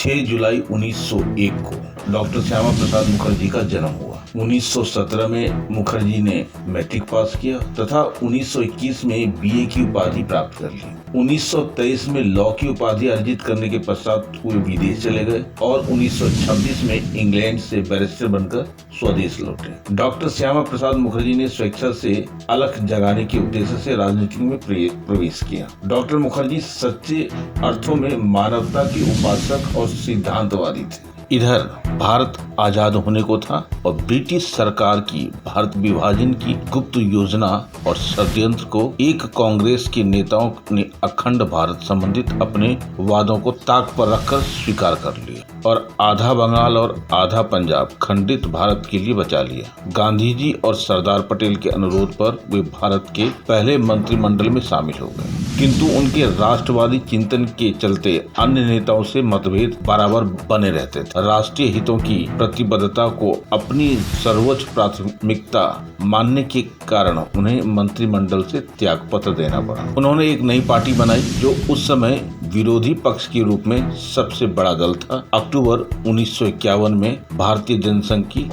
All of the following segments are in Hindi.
6 जुलाई 1901 को डॉक्टर श्यामा प्रसाद मुखर्जी का जन्म हुआ। 1917 में मुखर्जी ने मैट्रिक पास किया तथा 1921 में बीए की उपाधि प्राप्त कर ली। 1923 में लॉ की उपाधि अर्जित करने के पश्चात वे विदेश चले गए और 1926 में इंग्लैंड से बैरिस्टर बनकर स्वदेश लौटे। डॉक्टर श्यामा प्रसाद मुखर्जी ने स्वेच्छा से अलख जगाने के उद्देश्य से राजनीति में प्रवेश किया। डॉक्टर मुखर्जी सच्चे अर्थों में मानवता के उपासक और सिद्धांतवादी थे। इधर भारत आजाद होने को था और ब्रिटिश सरकार की भारत विभाजन की गुप्त योजना और षड्यंत्र को एक कांग्रेस के नेताओं ने अखंड भारत संबंधित अपने वादों को ताक पर रखकर स्वीकार कर लिया और आधा बंगाल और आधा पंजाब खंडित भारत के लिए बचा लिया। गांधी जी और सरदार पटेल के अनुरोध पर वे भारत के पहले मंत्रिमंडल में शामिल हो गए, किंतु उनके राष्ट्रवादी चिंतन के चलते अन्य नेताओं से मतभेद बराबर बने रहते थे। राष्ट्रीय हितों की प्रतिबद्धता को अपनी सर्वोच्च प्राथमिकता मानने के कारण उन्हें मंत्रिमंडल से त्यागपत्र देना पड़ा। उन्होंने एक नई पार्टी बनाई जो उस समय विरोधी पक्ष के रूप में सबसे बड़ा दल था। अक्टूबर 1951 में भारतीय जनसंघ की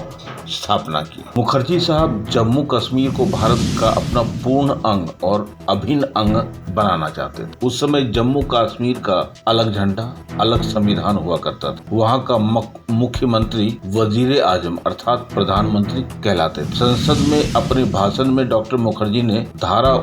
स्थापना की। मुखर्जी साहब जम्मू कश्मीर को भारत का अपना पूर्ण अंग और अभिन्न अंग बनाना चाहते थे। उस समय जम्मू कश्मीर का अलग झंडा, अलग संविधान हुआ करता था। वहाँ का मुख्यमंत्री वजीर आजम अर्थात प्रधानमंत्री कहलाते थे। संसद में अपने भाषण में डॉक्टर मुखर्जी ने धारा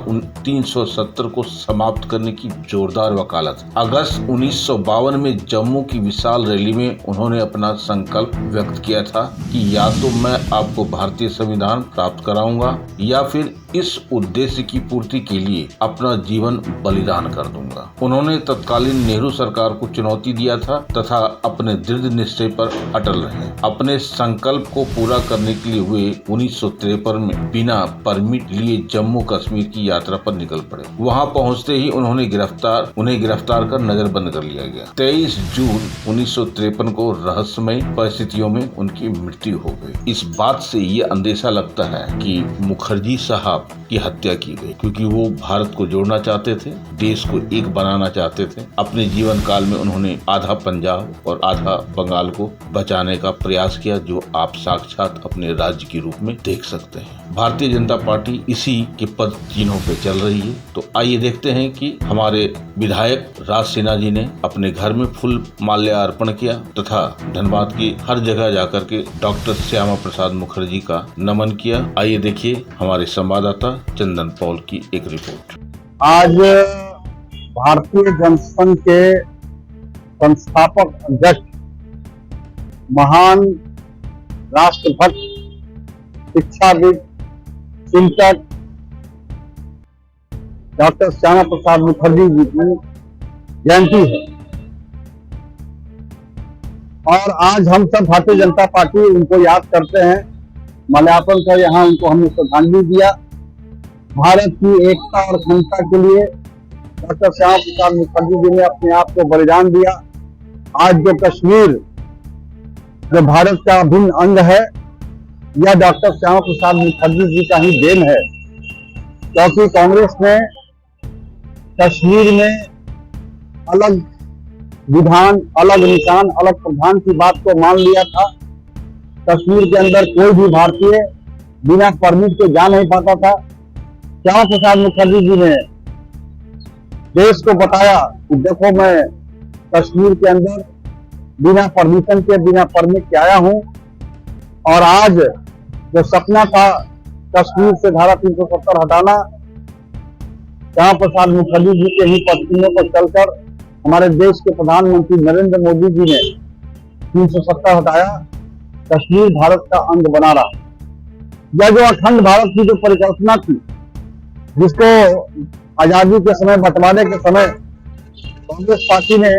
370 को समाप्त करने की जोरदार वकालत। अगस्त 1952 में जम्मू की विशाल रैली में उन्होंने अपना संकल्प व्यक्त किया था कि या तो मैं आपको भारतीय संविधान प्राप्त कराऊंगा या फिर इस उद्देश्य की पूर्ति के लिए अपना जीवन बलिदान कर दूंगा। उन्होंने तत्कालीन नेहरू सरकार को चुनौती दिया था तथा अपने दृढ़ निश्चय पर अटल रहे। अपने संकल्प को पूरा करने के लिए हुए 1953 में बिना परमिट लिए जम्मू कश्मीर की यात्रा पर निकल पड़े। वहां पहुंचते ही उन्हें गिरफ्तार कर नजरबंद कर लिया गया। 23 जून 1953 को रहस्यमय परिस्थितियों में उनकी मृत्यु हो गई। इस बात से ये अंदेशा लगता है कि मुखर्जी साहब की हत्या की गई क्योंकि वो भारत को जोड़ना चाहते थे, देश को एक बनाना चाहते थे। अपने जीवन काल में उन्होंने आधा पंजाब और आधा बंगाल को बचाने का प्रयास किया, जो आप साक्षात अपने राज्य के रूप में देख सकते हैं। भारतीय जनता पार्टी इसी के पद चिन्हों पे चल रही है। तो आइए देखते हैं कि हमारे विधायक राज सिन्हा जी ने अपने घर में फूल माल्यार्पण किया तथा धनबाद की हर जगह जाकर के डॉक्टर श्यामा प्रसाद मुखर्जी का नमन किया। आइए देखिए हमारे संवाददाता चंदन पॉल की एक रिपोर्ट। आज भारतीय जनसंघ के संस्थापक अध्यक्ष, महान राष्ट्रभक्त, शिक्षाविद, चिंतक डॉक्टर श्यामा प्रसाद मुखर्जी जी की जयंती है और आज हम सब भारतीय जनता पार्टी उनको याद करते हैं। माल्यार्पण कर यहाँ उनको हमने श्रद्धांजलि दिया। भारत की एकता और अखंडता के लिए डॉक्टर श्यामा प्रसाद मुखर्जी जी ने अपने आप को बलिदान दिया। आज जो कश्मीर जो भारत का अभिन्न अंग है, यह डॉक्टर श्यामा प्रसाद मुखर्जी जी का ही देन है, क्योंकि कांग्रेस ने कश्मीर में अलग विधान, अलग निशान, अलग प्रधान की बात को मान लिया था। कश्मीर के अंदर कोई भी भारतीय बिना परमिट के जा नहीं पाता था। श्यामा प्रसाद मुखर्जी जी ने देश को बताया कि देखो, मैं कश्मीर के अंदर बिना परमिशन के, बिना परमिट के आया हूं और आज जो सपना था कश्मीर से धारा 370 हटाना, श्यामा प्रसाद मुखर्जी जी के ही पत्नियों पर चलकर हमारे देश के प्रधानमंत्री नरेंद्र मोदी जी ने 370 हटाया। कश्मीर भारत का अंग बना रहा। यह जो अखंड भारत की जो परिकल्पना थी, जिसको आजादी के समय, बंटवारे के समय कांग्रेस पार्टी ने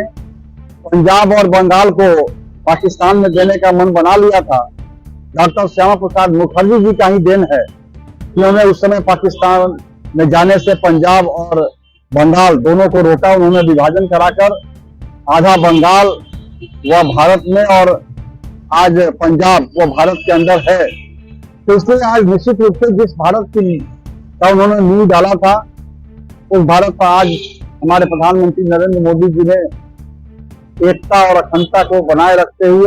पंजाब और बंगाल को पाकिस्तान में देने का मन बना लिया था, डॉक्टर श्यामा प्रसाद मुखर्जी जी का ही देन है कि उन्होंने उस समय पाकिस्तान में जाने से पंजाब और बंगाल दोनों को रोका। उन्होंने विभाजन कराकर आधा बंगाल वह भारत में और आज पंजाब वो भारत के अंदर है। तो इसलिए आज निश्चित रूप से जिस भारत की का उन्होंने नींव डाला था, उस भारत पर आज हमारे प्रधानमंत्री नरेंद्र मोदी जी ने एकता और अखंडता को बनाए रखते हुए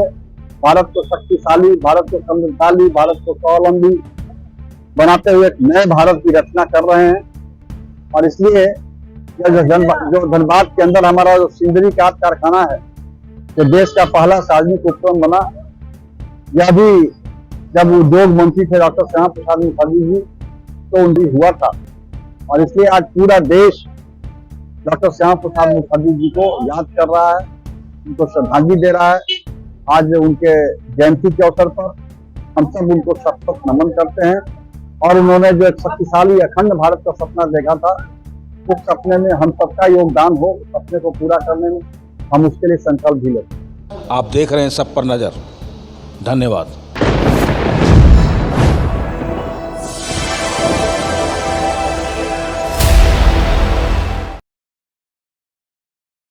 भारत को शक्तिशाली, भारत को समृद्धशाली, भारत को स्वावलंबी बनाते हुए एक नए भारत की रचना कर रहे हैं। और इसलिए जो धनबाद के अंदर हमारा जो सिंदरी खाद कारखाना है, जो देश का पहला सार्वजनिक उपक्रम बना, यह भी जब उद्योग मंत्री थे डॉक्टर श्यामा प्रसाद मुखर्जी जी तो उनकी हुआ था। और इसलिए आज पूरा देश डॉक्टर श्यामा प्रसाद मुखर्जी जी को याद कर रहा है, उनको श्रद्धांजलि दे रहा है। आज उनके जयंती के अवसर पर हम सब उनको सशक्त नमन करते हैं। और उन्होंने जो एक शक्तिशाली अखंड भारत का सपना देखा था, उस सपने में हम सबका योगदान हो, सपने को पूरा करने में हम उसके लिए संकल्प भी लेते हैं। आप देख रहे हैं सब पर नजर। धन्यवाद।